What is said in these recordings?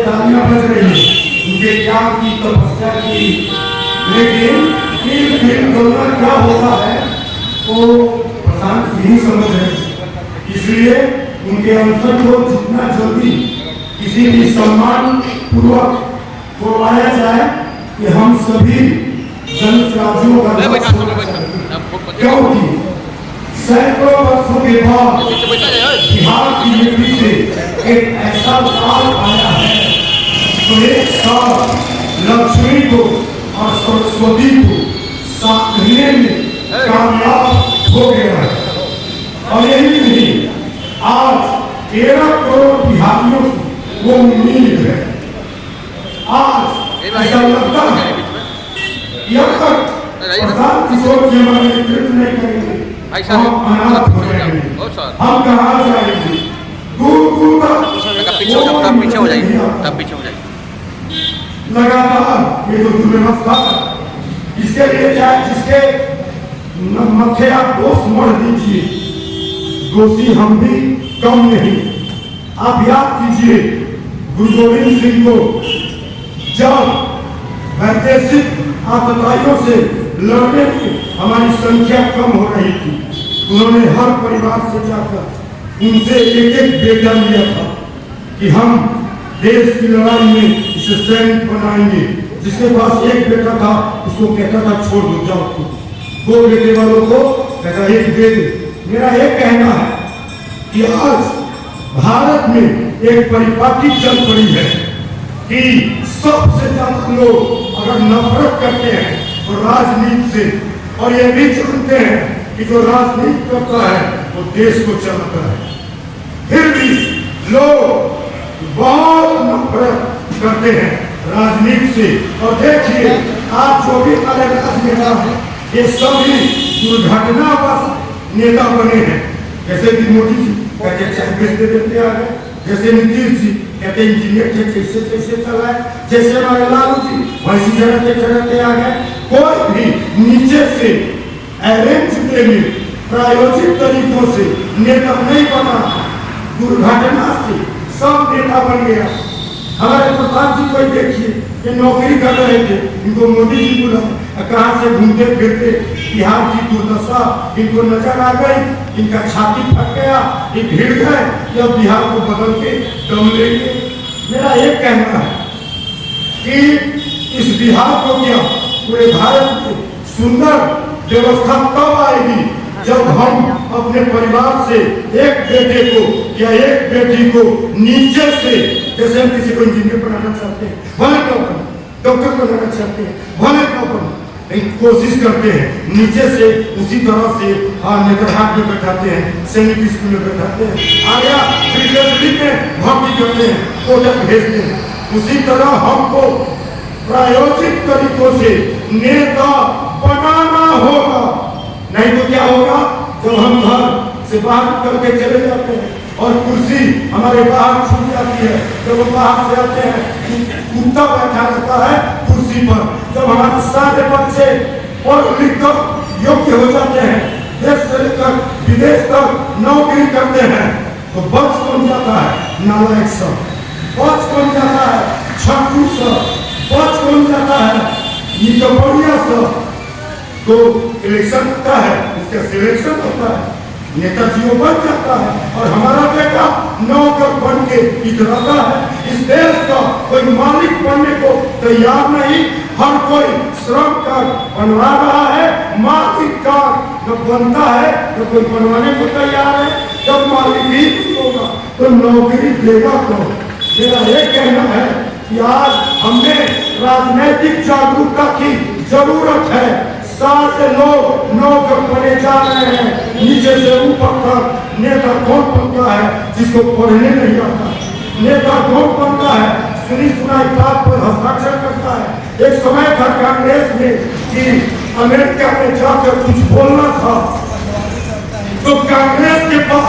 तालियां बज रही है उनके त्याग की, तपस्या की, लेकिन फिर दोनों क्या होता है वो प्रशांत नहीं समझ रहे। इसलिए उनके अवसर को जितना जल्दी किसी भी सम्मान पूर्वक करवाया जाए कि हम सभी जनजातियों का, क्योंकि सैकड़ों वर्षों के बाद बिहार की मिट्टी से एक ऐसा साल आया है तो एक साल लक्ष्मी को और सरस्वती को साधने में कामयाब हो गया है। और यही नहीं, आज 13 करोड़ बिहारियों की वो उम्मीद है। आज ऐसा लगता है जब तक प्रशांत किशोर जी हमारे नेतृत्व नहीं करेंगे हम अनाथ हो जाएंगे, हम कहाँ जाएंगे, दूर दूर तक पीछे हो जाएगी, तब पीछे हो जाएगी। लगातार ये जो दुर्व्यवस्था, इसके लिए चाहे जिसके मथे आप दोष मर दीजिए, दोषी हम भी कम नहीं। आप याद कीजिए गुरु गोविंद सिंह को जब वैदेशिक आतताइयों से लड़ने की हमारी संख्या कम हो रही थी, उन्होंने हर परिवार से जाकर उनसे एक एक बेटा लिया था कि हम देश की लड़ाई में इसे सैनिक बनाएंगे। जिसके पास एक बेटा था उसको कहता था छोड़ दो, जाओ तुम। 2 बेटे वालों को कहता एक दे दे। मेरा एक कहना है कि आज भारत में एक परिपाटी चल पड़ी है कि सबसे ज्यादा लोग अगर नफरत करते हैं तो राजनीति से, और ये भी जानते हैं कि जो राजनीति करता है वो देश को चलाता है, फिर भी लोग बहुत नफरत करते हैं राजनीति से। और देखिए आज जो भी अलग अलग नेता है ये सभी दुर्घटनावश नेता बने हैं। जैसे कि मोदी जी कहते चाहे देते आ गए, जैसे नीतीश जी कहते इंजीनियर थे कैसे कैसे चलाए, जैसे हमारे लालू जी वैसी चढ़ते आ गए। कोई भी नीचे से अरेंज वे में प्रायोजित तरीकों से नेता नहीं बना, दुर्घटना से सब नेता बन गया। हमारे प्रसाद जी को देखिए ये नौकरी कर रहे थे, इनको मोदी जी बुला कहाँ से घूमते फिरते बिहार की दुर्दशा इनको नजर आ गई, इनका छाती फट गया, ये भिड़ गए कि अब बिहार को बदल के दम लेंगे। मेरा एक कहना है कि इस बिहार को क्या पूरे भारत में सुंदर व्यवस्था तब आएगी जब हम अपने परिवार से एक बेटे को या एक बेटी को नीचे से, जैसे हम किसी को इंजीनियर बनाना चाहते हैं भले न बने, डॉक्टर बनाना चाहते हैं भले न बने, कोशिश करते हैं नीचे से उसी तरह से नेतरहाट में बैठाते हैं, सैनिक स्कूल में बैठाते हैं, आया में भर्ती करते हैं, कोटक भेजते हैं। उसी तरह हमको प्रायोजित तरीकों से नेता बनाना होगा, नहीं तो क्या होगा जब हम घर से बाहर करके चले जाते हैं और कुर्सी हमारे बाहर छूट जाती है, जब हम बाहर से आते हैं कुत्ता बैठा रहता है कुर्सी पर। जब हमारे सारे बच्चे पढ़ लिख कर योग्य हो जाते हैं, देश से लेकर विदेश तक नौकरी करते हैं, तो बच कौन जाता है नालायक सब, बच कौन जाता है छक्कू सब, बच कौन जाता है निकबड़िया सब। तो इलेक्शन होता है, उसका सिलेक्शन होता है, नेताजी बन जाता है और हमारा बेटा नौकर बन के इतराता है। इस देश का कोई मालिक बनने को तैयार नहीं, हर कोई श्रम कार्ड बनवा रहा है, मालिक कार्ड न बनता है न कोई बनवाने को तैयार है। जब मालिक ही होगा तो नौकरी देगा कौन? मेरा ये कहना है कि आज हमें राजनीतिक जागरूकता की जरूरत है। सारे लोग नौकर बने जा रहे हैं, नीचे से ऊपर तक। नेता कौन बनता है जिसको पढ़ने नहीं आता? नेता कौन बनता है सुनी सुनाई बात पर हस्ताक्षर करता है? एक समय था कांग्रेस में कि अमेरिका में जाकर कुछ बोलना था तो कांग्रेस के पास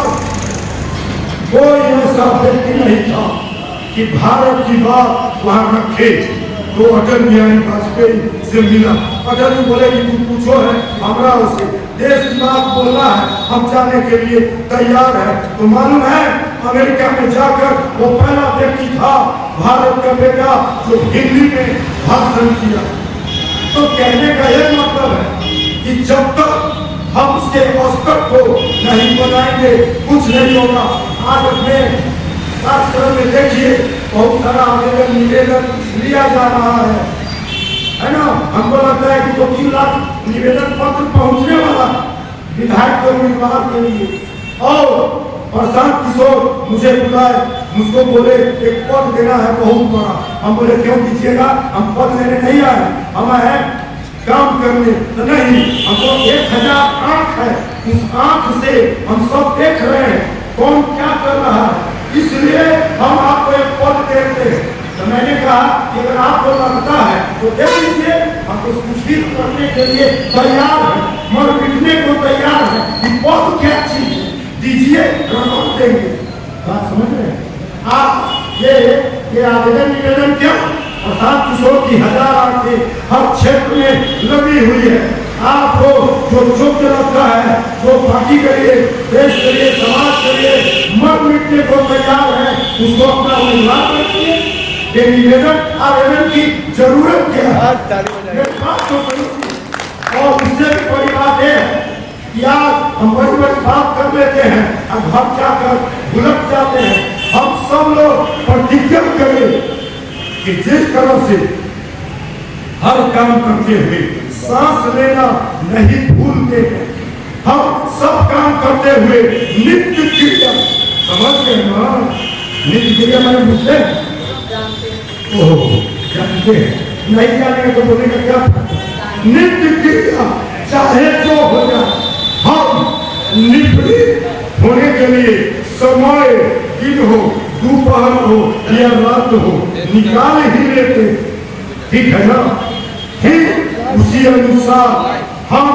कोई ऐसा व्यक्ति नहीं था कि भारत की बात वहां रखे। तो अटल बिहारी वाजपेयी से मिला, अटल जी बोले कि तू पूछो है हमारा उसे देश की बात बोलना है, हम जाने के लिए तैयार है। तो मालूम है अमेरिका में जाकर वो पहला व्यक्ति था भारत का बेटा जो हिंदी में भाषण किया। तो कहने का यह मतलब है कि जब तक हम उसके स्तर को नहीं बनाएंगे कुछ नहीं होगा। आज अपने कार्यक्रम में देखिए बहुत सारा आवेदन निवेदन लिया जा रहा है ना। हमको लगता है कि 2-3 लाख निवेदन पत्र पहुंचने वाला विधायक के उम्मीदवार के लिए। और प्रशांत किशोर मुझे बुलाए, मुझको बोले एक पद देना है बहुत बड़ा। हम बोले क्यों दीजिएगा, हम पद लेने नहीं आए, हम आए काम करने। तो नहीं, हमको 1000 आंख है, उस आंख से हम सब देख रहे हैं कौन क्या कर रहा है, इसलिए हम आपको एक पद देते हैं। तो मैंने कहा कि अगर आपको लगता है तो दे दीजिए, हम तो कुछ भी करने के लिए तैयार है, मर मिटने को तैयार है। कि पद क्या चीज है, दीजिए रकम देंगे। बात समझ रहे हैं आप? ये आवेदन निवेदन क्या प्रशांत किशोर की 1000 आंखें हर क्षेत्र में लगी हुई है। आपको जो योग्य लगता है, जो पार्टी के लिए, देश के लिए, समाज के लिए मर मिटने को तैयार है, उसको अपना उम्मीदवार रखिए। ये निवेदन आवेदन की जरूरत क्या है? बात तो सही थी। और इससे भी बड़ी बात है कि आज हम बड़ी बड़ी बात कर लेते हैं और घर जाकर भुलक जाते हैं। हम सब लोग प्रतिज्ञा करें कि जिस तरह से हर काम करते हुए सांस लेना नहीं भूलते हैं, हम सब काम करते हुए नित्य क्रिया, समझ गए ना? नित्य क्रिया मैंने पूछते हैं, ओह जानते हैं, नहीं जानेंगे तो बोले का क्या? नित्य क्रिया चाहे जो हो जाए, हम निवृत्त होने के लिए समय दिन हो, दोपहर हो या रात हो, निकाल ही लेते, ठीक है ना? ठीक उसी अनुसार हम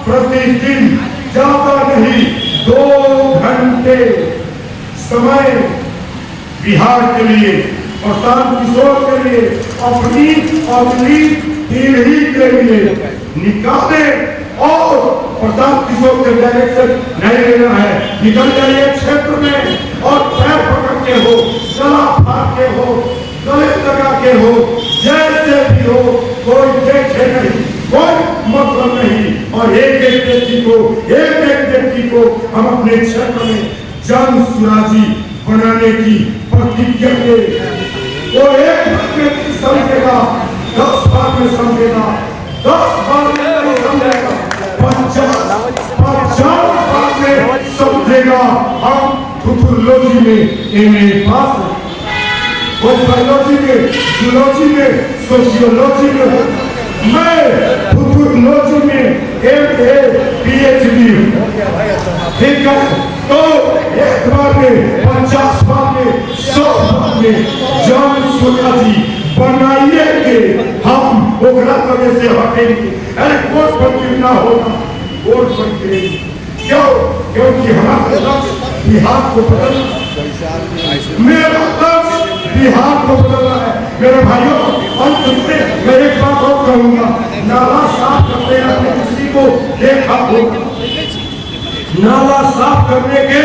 प्रतिदिन ज्यादा नहीं 2 घंटे समय बिहार के लिए, प्रशांत किशोर के लिए, अपनी अगली पीढ़ी के लिए निकाले। और प्रशांत किशोर से डायरेक्शन नहीं लेना है, निकल जाइए क्षेत्र में और पैर पकड़ के हो, गला फाड़ के हो, गले लगा के हो, जैसे भी हो, कोई देखे नहीं, कोई मतलब नहीं। और एक एक व्यक्ति को हम अपने क्षेत्र में जन सुराजी बनाने की प्रतिज्ञा ले। वो एक व्यक्ति समझेगा, 10 बार में समझेगा, 10 बार में नहीं समझेगा, 50 बार में समझेगा। हम थुथुलॉजी में एमए पास है, वो बायोलॉजी में, जूलॉजी में, सोशियोलॉजी में, मैं थुथुलॉजी में एमए पीएचडी हूँ, ठीक है? तो एक बार में, 50 बार में, 100 बार में जन सुराजी बनाइए के हम ओकरा कदे से हटेंगे। अरे वोट पर ना होगा, वोट पर क्यों? क्योंकि हमारा लक्ष्य बिहार को बदलना, मेरा लक्ष्य बिहार को बदलना है। मेरे भाइयों, अंत में मैं एक बात और कहूँगा, नाला साफ करते हैं, किसी को देखा होगा, नाला साफ करने के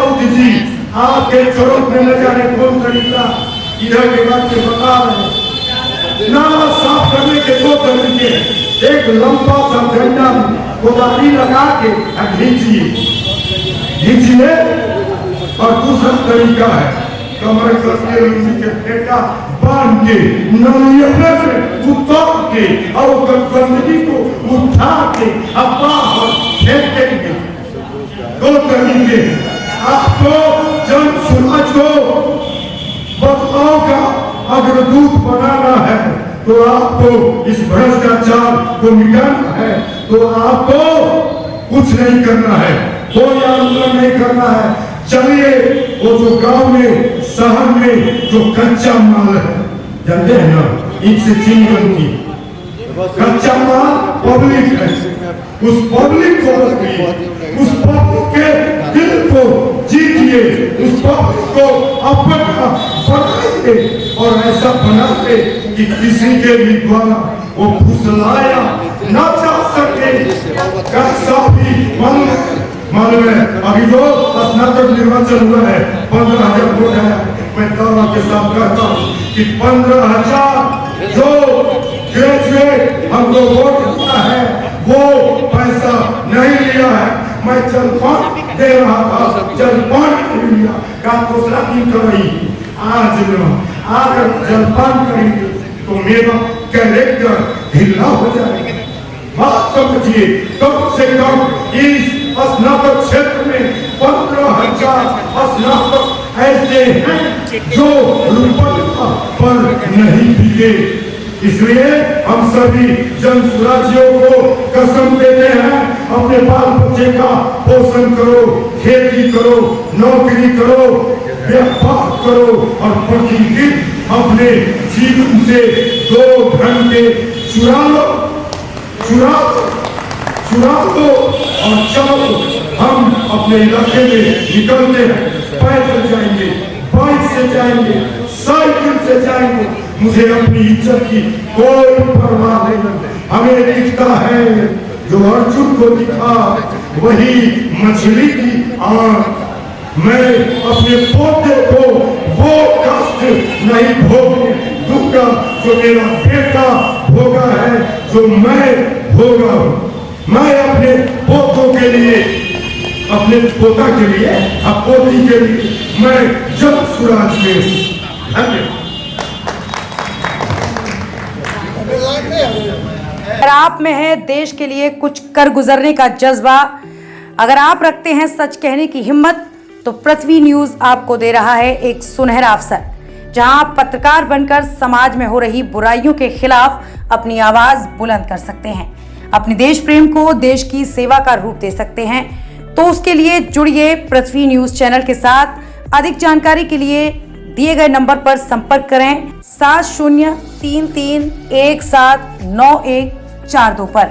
औध जी आपके चौक में न जाने कौन तरीका इधर के बाद में बता रहे हैं। नाला साफ करने के 2 तरीके हैं, एक लंबा सा डंडा कोदारी लगा के खींचिए, और दूसरा तरीका है कमर कसके के फेंटा बांध के नलिया से उतार के और गंदगी को उठा के बाहर फेंक देंगे। 2 तरीके। आपको जन समाज को बदलाव का अग्रदूत बनाना है, तो आपको इस भ्रष्टाचार को मिटाना है, तो आपको कुछ नहीं करना है, कोई आंदोलन नहीं करना है। चलिए, वो जो गांव में, शहर में जो कच्चा माल है, जानते हैं ना, इनसे चीनी बनती, कच्चा माल पब्लिक है, उस पब्लिक को रखिए, उस पब्लिक के दिल को जीतिए, उस पब्लिक को अपना बनाइए और ऐसा बनाते कि किसी के भी द्वारा वो फुसलाया न जा सके। कैसा भी मन मालूम है अभी जो स्नातक निर्वाचन हुआ है 15,000 वोट है। मैं दावा के साथ कहता हूँ कि 15,000 जो ग्रेजुएट हमको वोट दिया है वो पैसा नहीं लिया है। मैं जलपान दे रहा था, जलपान नहीं लिया। का दूसरा दिन कराई आज जलपान करेंगे तो मेरा कैरेक्टर ढीला हो जाएगा। बात समझिए, कम से कम इस स्नातक क्षेत्र में 15,000 स्नातक ऐसे हैं जो रुपया पर नहीं बिके। इसलिए हम सभी जन सुराजियों को कसम देते हैं, अपने बाल बच्चे का पोषण करो, खेती करो, नौकरी करो, व्यापार करो और प्रतिदिन अपने जीवन से 2 घंटे चुरा लो और चलो। हम अपने इलाके में निकलते हैं, पैदल जाएंगे, बाइक से जाएंगे, साइकिल से जाएंगे। मुझे अपनी इज्जत की कोई परवाह नहीं। हमें दिखता है जो अर्जुन को दिखा वही मछली की आंख। मैं अपने पोते को वो कष्ट नहीं भोगने दूंगा जो मेरा बेटा भोगा है, जो मैं भोगा हूँ। मैं अपने पोतों के लिए, अपने पोता के लिए, अब पोती के लिए मैं जन सुराज में हूँ। धन्यवाद। अगर आप में है देश के लिए कुछ कर गुजरने का जज्बा, अगर आप रखते हैं सच कहने की हिम्मत, तो पृथ्वी न्यूज आपको दे रहा है एक सुनहरा अवसर, जहां आप पत्रकार बनकर समाज में हो रही बुराइयों के खिलाफ अपनी आवाज बुलंद कर सकते हैं, अपने देश प्रेम को देश की सेवा का रूप दे सकते हैं। तो उसके लिए जुड़िए पृथ्वी न्यूज चैनल के साथ। अधिक जानकारी के लिए दिए गए नंबर पर संपर्क करें 7033179142 पर।